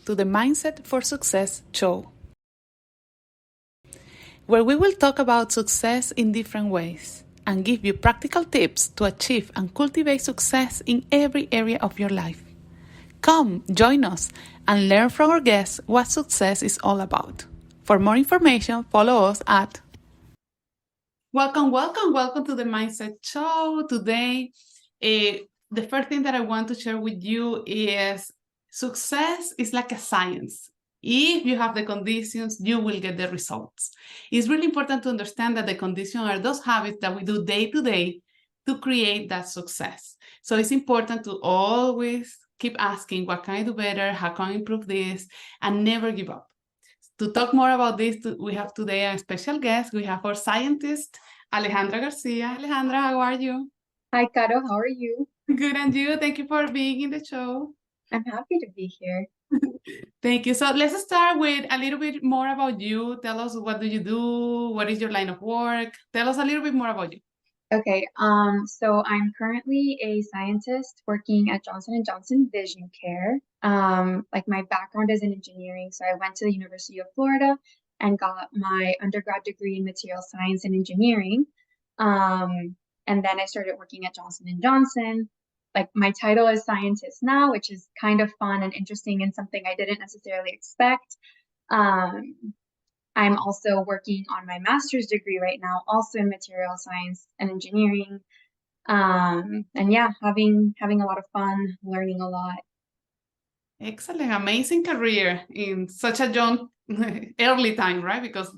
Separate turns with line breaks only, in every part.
to the Mindset for Success show, where we will talk about success in different ways and give you practical tips to achieve and cultivate success in every area of your life. Come, join us, and learn from our guests what success is all about. For more information, follow us at... Welcome to the Mindset Show. Today, the first thing that I want to share with you is success is like a science. If you have the conditions, you will get the results. It's really important to understand that the conditions are those habits that we do day to day to create that success. So it's important to always keep asking, what can I do better? How can I improve this? And never give up. To talk more about this, we have today a special guest. We have our scientist, Alejandra Garcia. Alejandra, how are you?
Hi, Caro. How are you?
Good, and you? Thank you for being in the show.
I'm happy to be here.
Thank you. So let's start with a little bit more about you. Tell us, what do you do? What is your line of work? Tell us a little bit more about you.
Okay, so I'm currently a scientist working at Johnson & Johnson Vision Care. Like my background is in engineering, so I went to the University of Florida and got my undergrad degree in material science and engineering. And then I started working at Johnson & Johnson. Like my title is scientist now, which is kind of fun and interesting and something I didn't necessarily expect. I'm also working on my master's degree right now, also in material science and engineering. And yeah, having a lot of fun, learning a lot.
Excellent, amazing career in such a young, early time, right? Because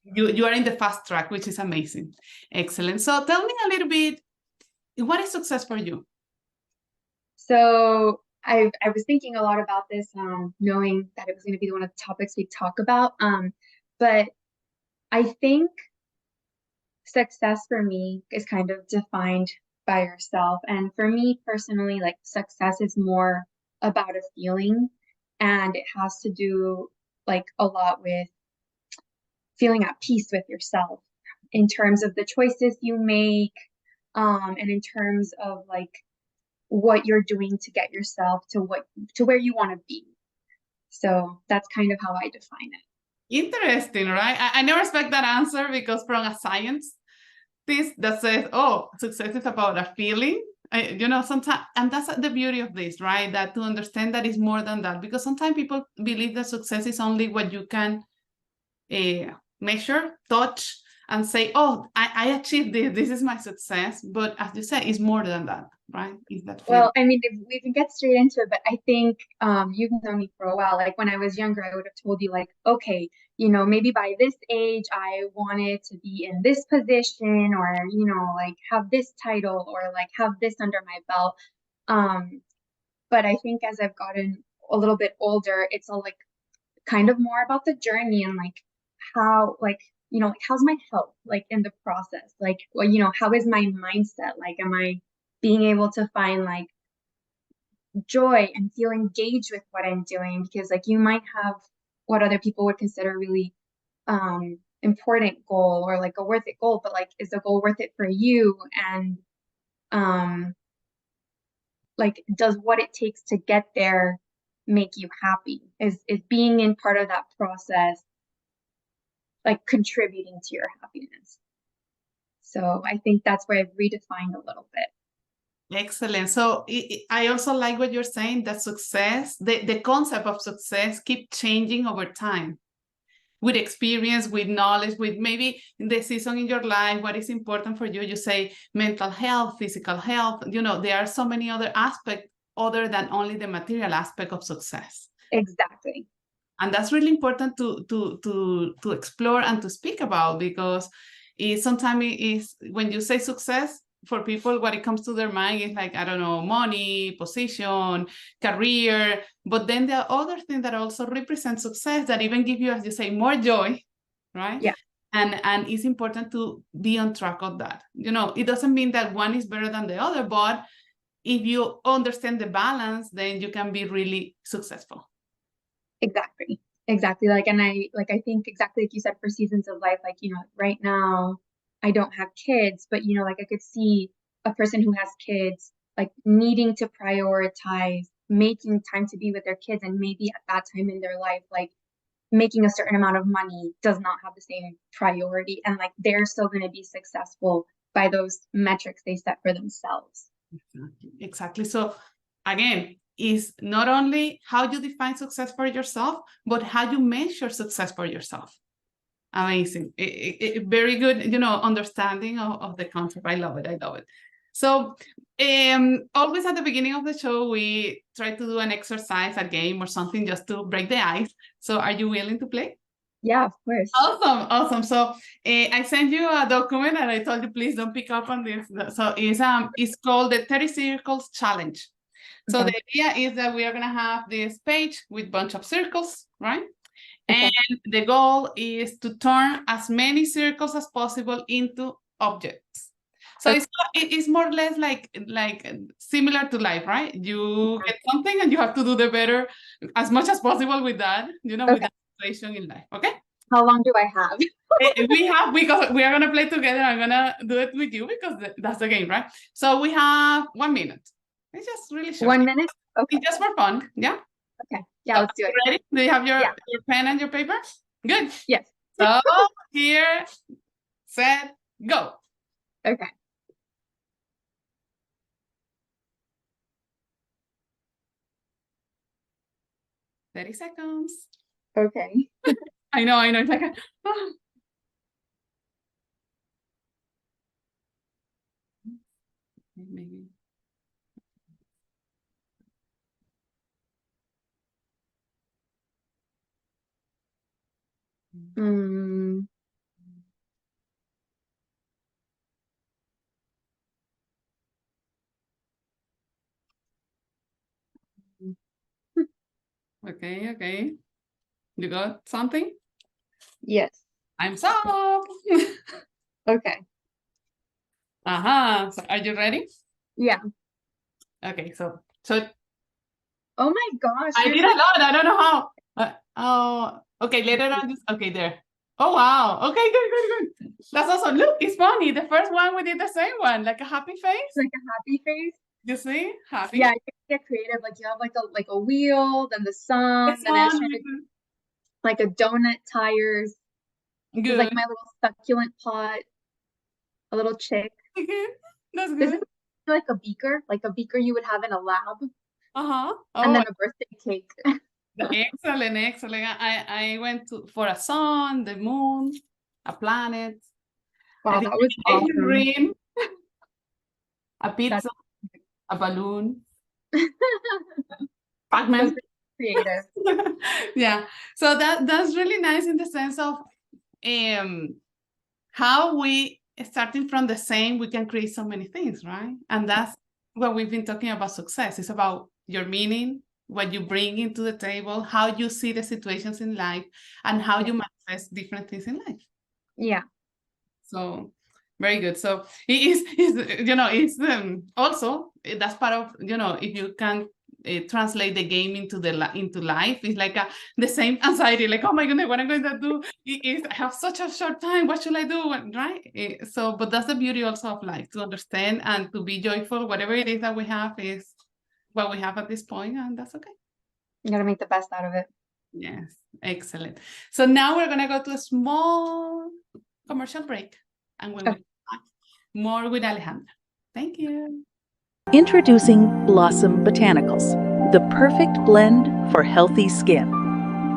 you are in the fast track, which is amazing. Excellent. So tell me a little bit, what is success for you?
So I was thinking a lot about this, knowing that it was going to be one of the topics we talk about. But I think success for me is kind of defined by yourself. And for me personally, like success is more about a feeling, and it has to do like a lot with feeling at peace with yourself in terms of the choices you make, and in terms of like what you're doing to get yourself to where you want to be. So that's kind of how I define it.
Interesting, right? I never expect that answer, because from a science piece that says, oh, success is about a feeling, sometimes, and that's the beauty of this, right? That to understand that it's more than that, because sometimes people believe that success is only what you can measure, touch, and say, oh, I achieved this, this is my success. But as you said, it's more than that, right? It's that feeling.
Well, I mean, if we can get straight into it, but I think you've known me for a while. Like when I was younger, I would have told you like, okay, maybe by this age, I wanted to be in this position, or, like have this title, or like have this under my belt. But I think as I've gotten a little bit older, it's all like kind of more about the journey and like how, like, like how's my health like in the process? Like, well, how is my mindset? Like, am I being able to find like joy and feel engaged with what I'm doing? Because like you might have what other people would consider really important goal, or like a worth it goal, but like is the goal worth it for you? And like does what it takes to get there make you happy? Is being in part of that process like contributing to your happiness? So I think that's where I've redefined a little bit.
Excellent. So I also like what you're saying, that success, the concept of success keep changing over time, with experience, with knowledge, with maybe the season in your life, what is important for you. You say mental health, physical health, there are so many other aspects other than only the material aspect of success.
Exactly.
And that's really important to explore and to speak about, because sometimes when you say success, for people, what it comes to their mind is like, I don't know, money, position, career. But then there are other things that also represent success that even give you, as you say, more joy, right?
Yeah.
And it's important to be on track of that. It doesn't mean that one is better than the other, but if you understand the balance, then you can be really successful.
Exactly. Like, and I think exactly like you said, for seasons of life, like, right now I don't have kids, but, like I could see a person who has kids, like needing to prioritize making time to be with their kids, and maybe at that time in their life, like making a certain amount of money does not have the same priority, and like they're still going to be successful by those metrics they set for themselves.
Exactly. So again, it's not only how you define success for yourself, but how you measure success for yourself. Amazing. Very good, understanding of the concept. I love it. I love it. So always at the beginning of the show, we try to do an exercise, a game or something just to break the ice. So are you willing to play?
Yeah, of course.
Awesome. So I sent you a document and I told you, please don't pick up on this. So it's called the 30 Circles Challenge. So
Okay.
the idea is that we are going to have this page with a bunch of circles, right?
Okay.
And the goal is to turn as many circles as possible into objects. So
Okay.
it's more or less like similar to life, right? You get something and you have to do the better as much as possible with that, with that situation in life. Okay?
How long do I have?
Because we are going to play together. I'm going to do it with you because that's the game, right? So we have 1 minute. It's just really short.
1 minute? Okay.
It's just for fun. Yeah?
Okay. Yeah, let's do it.
Ready? Do you have your pen and your paper? Good.
Yes.
So here, set, go.
Okay.
"30 seconds.
Okay.
I know. It's like maybe. Okay. You got something?
Yes.
I'm up.
Okay.
So are you ready?
Yeah.
Okay, so
Oh my gosh.
I did a lot. I don't know how. Okay, later on. Okay, there. Oh, wow. Okay, good. That's awesome. Look, it's funny. The first one, we did the same one, like a happy face.
Like a happy face?
You see? Happy.
Yeah, you get creative. Like you have like a wheel, then the sun, then I was trying to like a donut tires.
Good.
There's like my little succulent pot, a little chick.
That's good.
This is like a beaker you would have in a lab. And then a birthday cake.
Excellent. I went for a sun, the moon, a planet.
Wow, that was awesome.
Rain, a pizza, a balloon. Pac-Man.
Creative.
Yeah. So that's really nice in the sense of how we, starting from the same, we can create so many things, right? And that's what we've been talking about success. It's about your meaning, what you bring into the table, how you see the situations in life, and how you manifest different things in life.
Yeah.
So very good. So it's also that's part of, if you can translate the game into life, it's like the same anxiety, like, oh my goodness, what I'm going to do is I have such a short time, what should I do, right? But that's the beauty also of life, to understand and to be joyful. Whatever it is that we have is what we have at this point, and that's okay.
You gotta make the best out of it.
Yes, excellent. So now we're gonna go to a small commercial break, and we'll be back more with Alejandra. Thank you.
Introducing Blossom Botanicals, the perfect blend for healthy skin.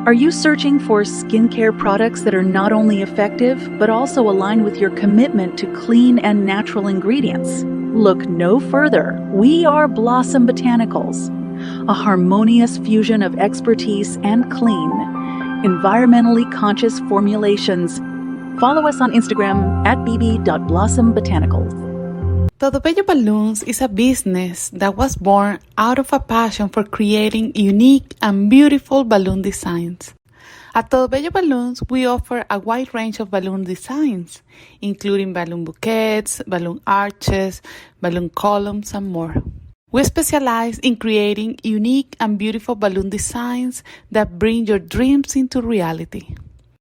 Are you searching for skincare products that are not only effective, but also align with your commitment to clean and natural ingredients? Look no further. We are Blossom Botanicals, a harmonious fusion of expertise and clean, environmentally conscious formulations. Follow us on Instagram at bb.blossombotanicals.
Todo Bello Balloons is a business that was born out of a passion for creating unique and beautiful balloon designs. At Todo Bello Balloons, we offer a wide range of balloon designs, including balloon bouquets, balloon arches, balloon columns, and more. We specialize in creating unique and beautiful balloon designs that bring your dreams into reality.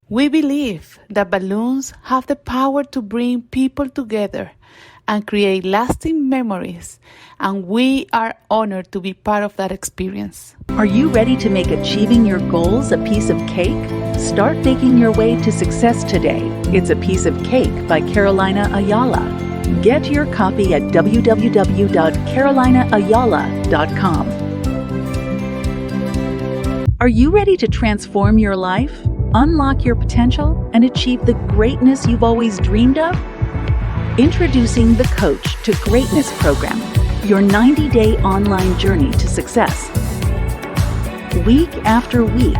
We believe that balloons have the power to bring people together and create lasting memories. And we are honored to be part of that experience.
Are you ready to make achieving your goals a piece of cake? Start baking your way to success today. It's a Piece of Cake by Carolina Ayala. Get your copy at www.carolinaayala.com. Are you ready to transform your life, unlock your potential, and achieve the greatness you've always dreamed of? Introducing the Coach to Greatness program, your 90-day online journey to success. Week after week,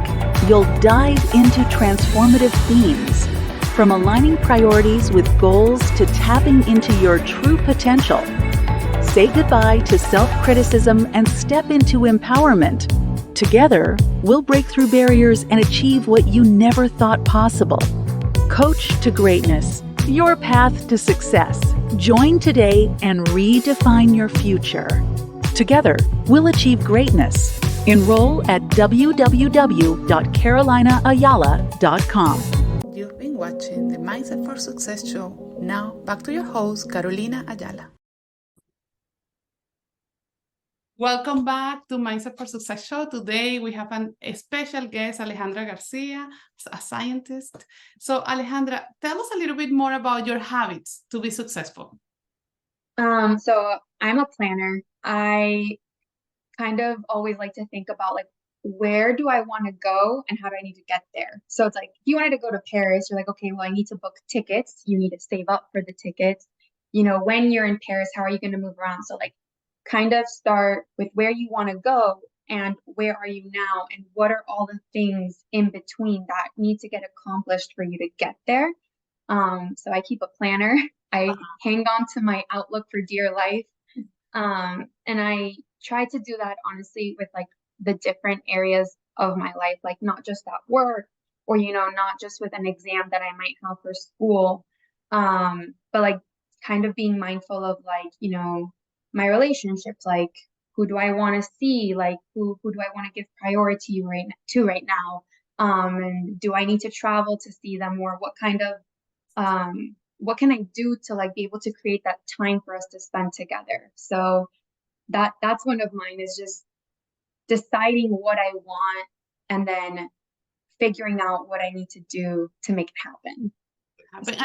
you'll dive into transformative themes, from aligning priorities with goals to tapping into your true potential. Say goodbye to self-criticism and step into empowerment. Together, we'll break through barriers and achieve what you never thought possible. Coach to Greatness, your path to success. Join today and redefine your future. Together, we'll achieve greatness. Enroll at www.carolinaayala.com.
You've been watching the Mindset for Success show. Now, back to your host, Carolina Ayala. Welcome back to Mindset for Success show. Today we have a special guest, Alejandra Garcia, a scientist. So Alejandra, tell us a little bit more about your habits to be successful.
So I'm a planner. I kind of always like to think about like, where do I want to go and how do I need to get there? So it's like, if you wanted to go to Paris, you're like, okay, well, I need to book tickets. You need to save up for the tickets. You know, when you're in Paris, how are you going to move around? So like, kind of start with where you want to go and where are you now and what are all the things in between that need to get accomplished for you to get there. So I keep a planner. I hang on to my Outlook for dear life. And I try to do that honestly with like the different areas of my life, like not just at work or, you know, not just with an exam that I might have for school. But like kind of being mindful of like, you know, my relationships, like who do I want to see? Like who do I want to give priority right now? And do I need to travel to see them, or what kind of what can I do to like be able to create that time for us to spend together? So that's one of mine, is just deciding what I want and then figuring out what I need to do to make it happen.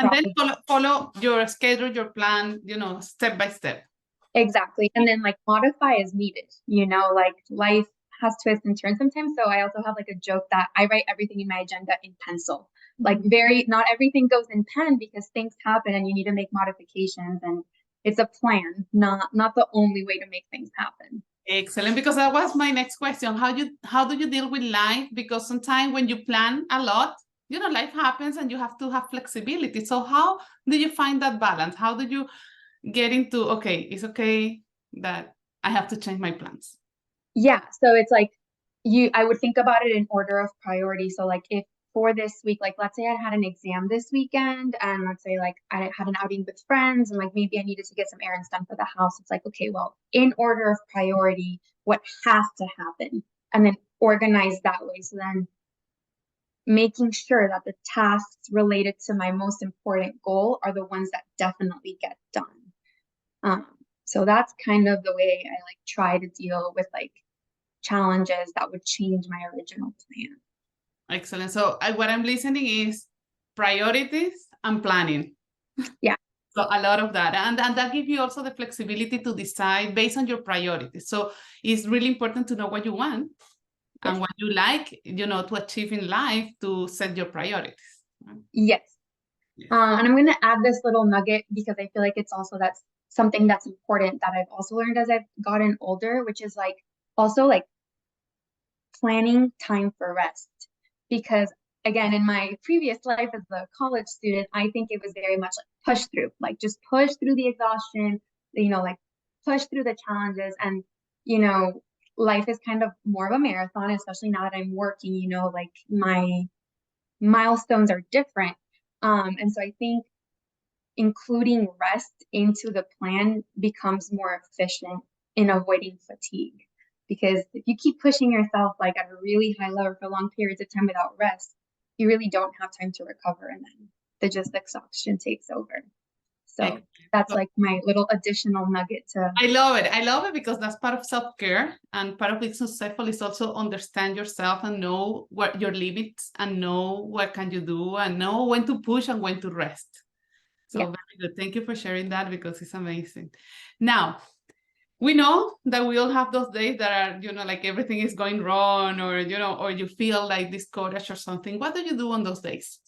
And then follow your schedule, your plan, you know, step by step.
Exactly. And then like modify as needed, you know, like life has twists and turns sometimes. So I also have like a joke that I write everything in my agenda in pencil. Like not everything goes in pen because things happen and you need to make modifications, and it's a plan, not the only way to make things happen.
Excellent, because that was my next question. How do you deal with life? Because sometimes when you plan a lot, you know, life happens and you have to have flexibility. So how do you find that balance? How do you get into, okay, it's okay that I have to change my plans?
Yeah, so it's like I would think about it in order of priority. So like if for this week, like let's say I had an exam this weekend, and let's say like I had an outing with friends and like maybe I needed to get some errands done for the house. It's like, okay, well, in order of priority, what has to happen, and then organize that way. So then making sure that the tasks related to my most important goal are the ones that definitely get done. So that's kind of the way I like try to deal with like challenges that would change my original plan.
Excellent. So what I'm listening is priorities and planning.
Yeah.
So a lot of that. And that gives you also the flexibility to decide based on your priorities. So it's really important to know what you want and what you like, you know, to achieve in life, to set your priorities.
Yes. And I'm going to add this little nugget because I feel like it's also that's something that's important that I've also learned as I've gotten older, which is like also like planning time for rest. Because again, in my previous life as a college student, I think it was very much like push through, like just push through the exhaustion, you know, like push through the challenges. And, you know, life is kind of more of a marathon, especially now that I'm working, you know, like my milestones are different. And so I think including rest into the plan becomes more efficient in avoiding fatigue. Because if you keep pushing yourself like at a really high level for long periods of time without rest, you really don't have time to recover, and then the exhaustion takes over. So that's like my little additional nugget to.
I love it. I love it because that's part of self-care, and part of being successful is also understand yourself and know what your limits and know what can you do and know when to push and when to rest. So
Yeah.
very good. Thank you for sharing that because it's amazing. Now, we know that we all have those days that are, like everything is going wrong, or you feel like discouraged or something. What do you do on those days?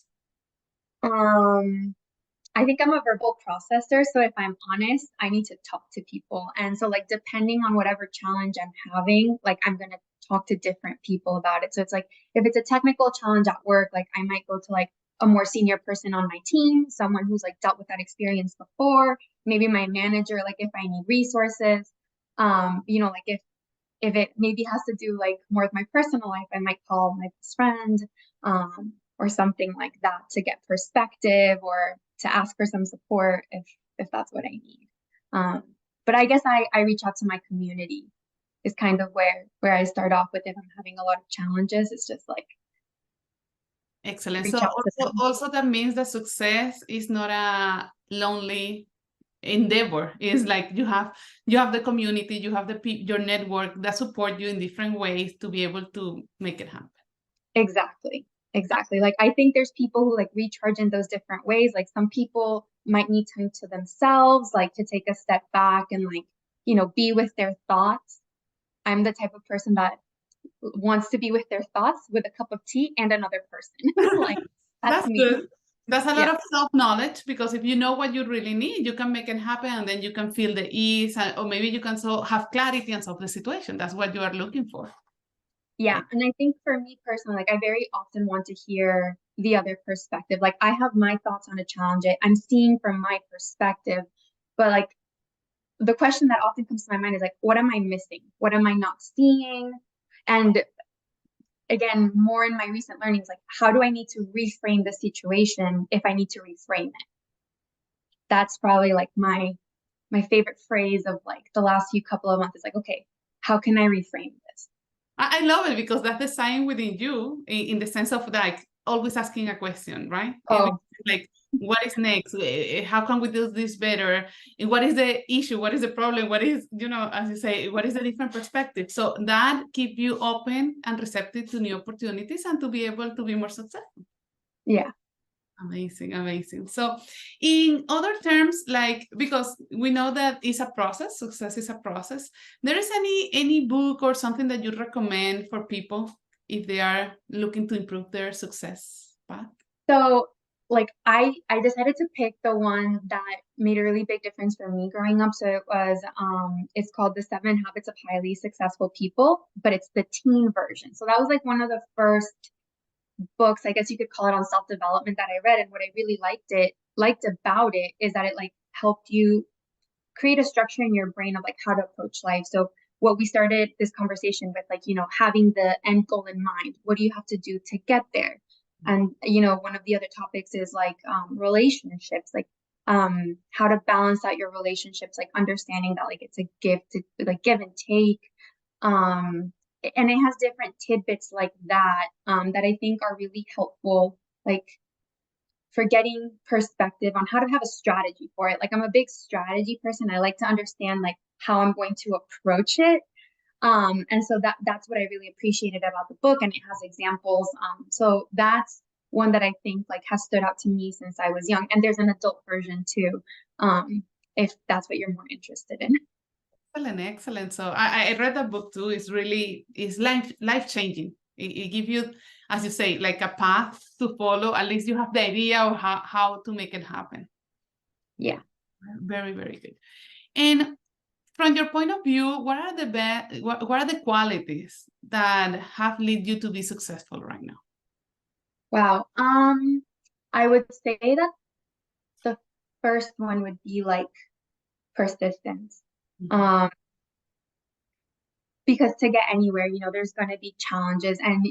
I think I'm a verbal processor. So if I'm honest, I need to talk to people. And so like, depending on whatever challenge I'm having, like I'm going to talk to different people about it. So it's like, if it's a technical challenge at work, like I might go to like a more senior person on my team, someone who's like dealt with that experience before, maybe my manager, like if I need resources, like if it maybe has to do like more with my personal life, I might call my best friend, or something like that to get perspective or to ask for some support if that's what I need. But I guess I reach out to my community is kind of where I start off with if I'm having a lot of challenges. It's just like
Excellent.
reach
So
out to them.
also that means that success is not a lonely endeavor. It's like you have the community, you have your network that support you in different ways to be able to make it happen.
Exactly. Like I think there's people who like recharge in those different ways. Like some people might need time to themselves, like to take a step back and like, be with their thoughts. I'm the type of person that wants to be with their thoughts with a cup of tea and another person. Like that's me.
Good. That's a lot
Yeah.
of self-knowledge, because if you know what you really need, you can make it happen, and then you can feel the ease, or maybe you can have clarity and solve the situation. That's what you are looking for.
Yeah. And I think for me personally, like I very often want to hear the other perspective. Like I have my thoughts on a challenge. I'm seeing from my perspective, but like the question that often comes to my mind is like, what am I missing? What am I not seeing? And again, more in my recent learnings, like how do I need to reframe the situation if I need to reframe it? That's probably like my favorite phrase of like the last few couple of months is like, okay, how can I reframe this?
I love it because that's the sign within you in the sense of like always asking a question, right?
Oh,
Like, what is next? How can we do this better? And what is the issue? What is the problem? What is, as you say, what is the different perspective? So that keep you open and receptive to new opportunities and to be able to be more successful.
yeah.
Amazing. So in other terms, like, because we know that it's a process, success is a process, there is any book or something that you recommend for people if they are looking to improve their success path?
So like I decided to pick the one that made a really big difference for me growing up. So it was it's called The 7 Habits of Highly Successful People, but it's the teen version. So that was like one of the first books, I guess you could call it, on self-development that I read. And what I really liked about it is that it like helped you create a structure in your brain of like how to approach life. So what we started this conversation with, like, having the end goal in mind. What do you have to do to get there? And, one of the other topics is like relationships, like how to balance out your relationships, like understanding that like it's a give and take. And it has different tidbits like that, that I think are really helpful, like for getting perspective on how to have a strategy for it. Like I'm a big strategy person. I like to understand like how I'm going to approach it. And so that's what I really appreciated about the book, and it has examples. So that's one that I think like has stood out to me since I was young. And there's an adult version too, if that's what you're more interested in.
Excellent. So I read that book too. It's life changing. It gives you, as you say, like a path to follow. At least you have the idea of how to make it happen.
Yeah.
Very, very good. And from your point of view, what are the qualities that have led you to be successful right now?
Wow. I would say that the first one would be like persistence. Because to get anywhere, there's going to be challenges, and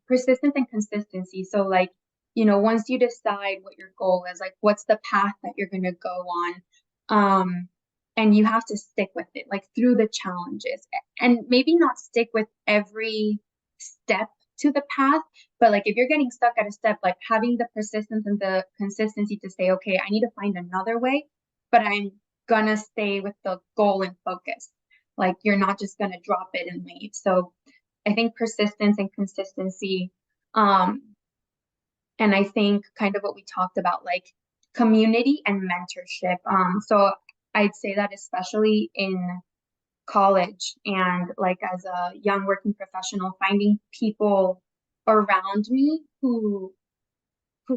persistence and consistency. So like, once you decide what your goal is, like what's the path that you're going to go on, and you have to stick with it, like through the challenges, and maybe not stick with every step to the path, but like if you're getting stuck at a step, like having the persistence and the consistency to say, okay, I need to find another way but I'm gonna stay with the goal and focus. Like you're not just gonna drop it and leave. So I think persistence and consistency, and I think kind of what we talked about, like community and mentorship. So I'd say that especially in college and like as a young working professional, finding people around me who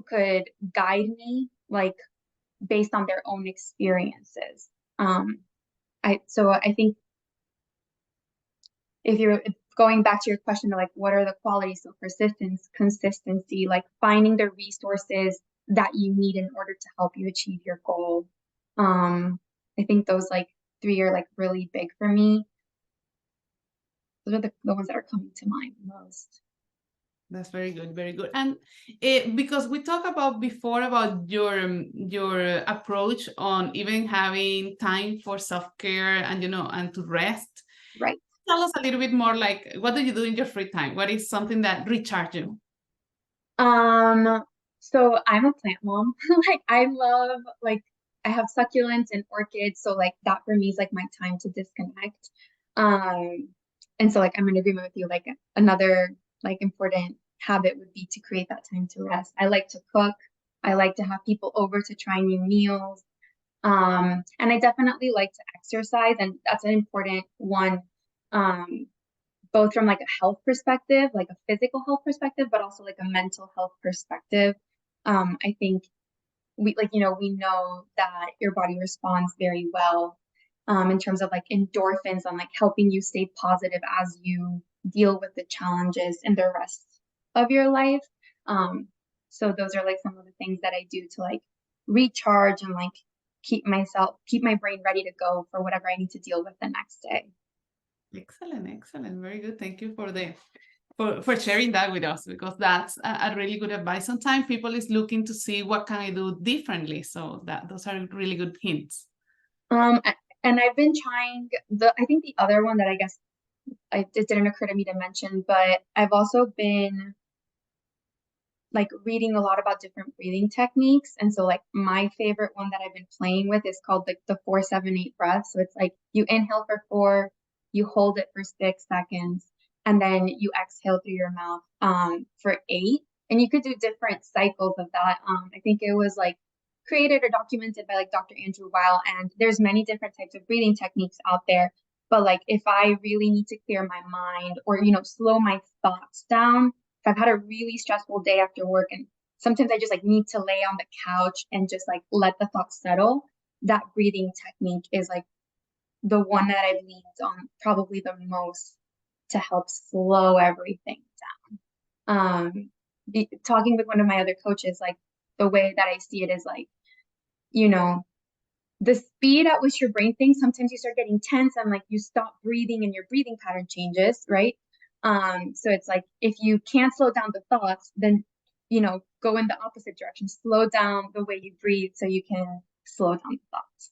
could guide me like based on their own experiences. I think if you're going back to your question of like what are the qualities, so persistence, consistency, like finding the resources that you need in order to help you achieve your goal. I think those like three are like really big for me. Those are the ones that are coming to mind most.
That's very good, very good. And because we talked about before about your approach on even having time for self-care and and to rest.
Right.
Tell us a little bit more, like what do you do in your free time? What is something that recharges you?
So I'm a plant mom. Like I love like I have succulents and orchids, so like that for me is like my time to disconnect. Um, and so like I'm in agreement with you. Like another like important habit would be to create that time to rest. I like to cook. I like to have people over to try new meals. And I definitely like to exercise, and that's an important one. Um, both from like a health perspective, like a physical health perspective, but also like a mental health perspective. I think we like, we know that your body responds very well in terms of like endorphins on like helping you stay positive as you deal with the challenges in the rest of your life. So those are like some of the things that I do to like recharge and like keep my brain ready to go for whatever I need to deal with the next day.
Excellent, excellent. Very good. Thank you for sharing that with us, because that's a really good advice. Sometimes people is looking to see what can I do differently. So those are really good hints.
And I've been trying I think the other one that I guess it didn't occur to me to mention, but I've also been like reading a lot about different breathing techniques. And so like my favorite one that I've been playing with is called like the 4-7-8 breath. So it's like you inhale for 4, you hold it for 6 seconds, and then you exhale through your mouth for 8. And you could do different cycles of that. I think it was like created or documented by like Dr. Andrew Weil, and there's many different types of breathing techniques out there. But like if I really need to clear my mind or slow my thoughts down, if I've had a really stressful day after work and sometimes I just like need to lay on the couch and just like let the thoughts settle, that breathing technique is like the one that I've leaned on probably the most to help slow everything down. Talking with one of my other coaches, like the way that I see it is like, the speed at which your brain thinks, sometimes you start getting tense and like you stop breathing and your breathing pattern changes, right? So it's like if you can't slow down the thoughts, then go in the opposite direction. Slow down the way you breathe so you can slow down the thoughts.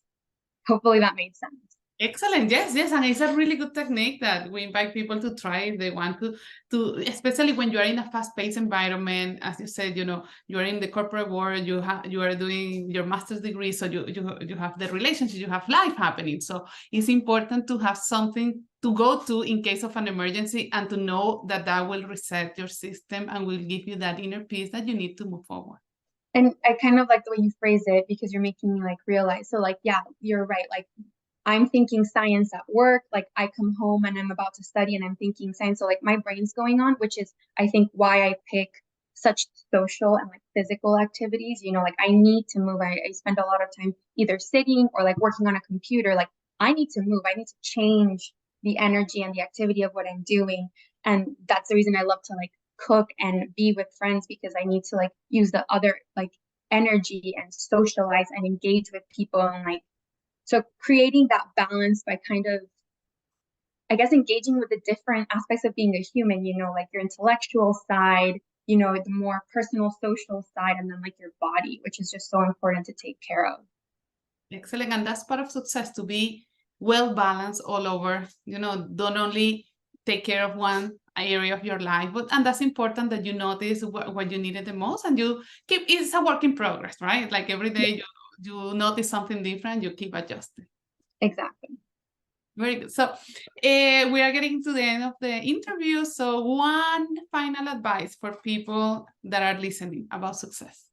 Hopefully that made sense.
Excellent. Yes, yes. And it's a really good technique that we invite people to try if they want to especially when you are in a fast-paced environment. As you said, you are in the corporate world, you are doing your master's degree, so you have the relationship, you have life happening. So it's important to have something to go to in case of an emergency, and to know that will reset your system and will give you that inner peace that you need to move forward.
And I kind of like the way you phrase it, because you're making me like realize. So like, yeah, you're right. Like I'm thinking science at work, like I come home and I'm about to study and I'm thinking science. So like my brain's going on, which is, I think, why I pick such social and like physical activities. Like I need to move. I spend a lot of time either sitting or like working on a computer. Like I need to move. I need to change the energy and the activity of what I'm doing. And that's the reason I love to like cook and be with friends, because I need to like use the other like energy and socialize and engage with people. And like, so creating that balance by kind of, I guess, engaging with the different aspects of being a human, like your intellectual side, the more personal, social side, and then like your body, which is just so important to take care of.
Excellent. And that's part of success, to be well balanced all over. Don't only take care of one area of your life, and that's important that you notice what you needed the most, and you keep. It's a work in progress, right? Like every day you notice something different, you keep adjusting.
Exactly.
Very good. So we are getting to the end of the interview. So one final advice for people that are listening about success.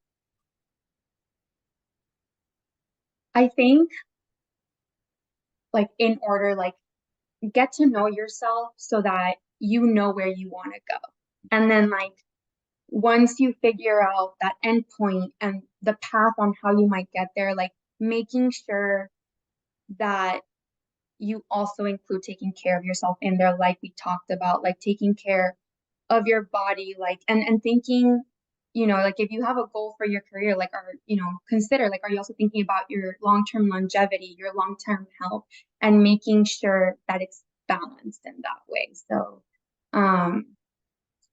I think, like, in order, like, get to know yourself so that you know where you want to go. And then, like, once you figure out that end point and the path on how you might get there, like, making sure that you also include taking care of yourself in there, like we talked about, like taking care of your body, like, and thinking, like, if you have a goal for your career, like, consider, like, are you also thinking about your long-term longevity, your long-term health, and making sure that it's balanced in that way. So,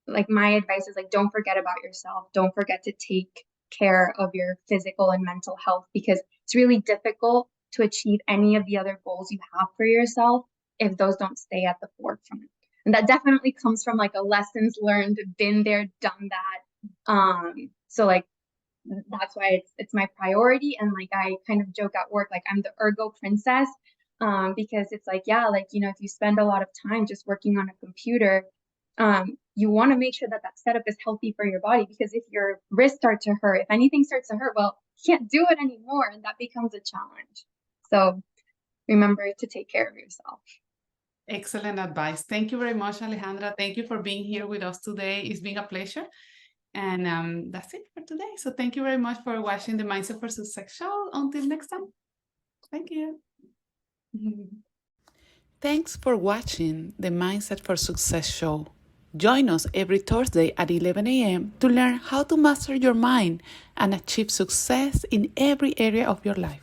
like, my advice is, like, don't forget about yourself. Don't forget to take care of your physical and mental health, because it's really difficult to achieve any of the other goals you have for yourself if those don't stay at the forefront. And that definitely comes from, like, a lessons learned, been there, done that. So, like, that's why it's my priority. And, like, I kind of joke at work, like, I'm the ergo princess, because it's like, yeah, like, if you spend a lot of time just working on a computer, you want to make sure that setup is healthy for your body, because if your wrists start to hurt, if anything starts to hurt, well, you can't do it anymore, and that becomes a challenge. So remember to take care of yourself.
Excellent advice. Thank you very much, Alejandra. Thank you for being here with us today. It's been a pleasure. And that's it for today. So thank you very much for watching the Mindset for Success show. Until next time. Thank you. Thanks for watching the Mindset for Success show. Join us every Thursday at 11 a.m. to learn how to master your mind and achieve success in every area of your life.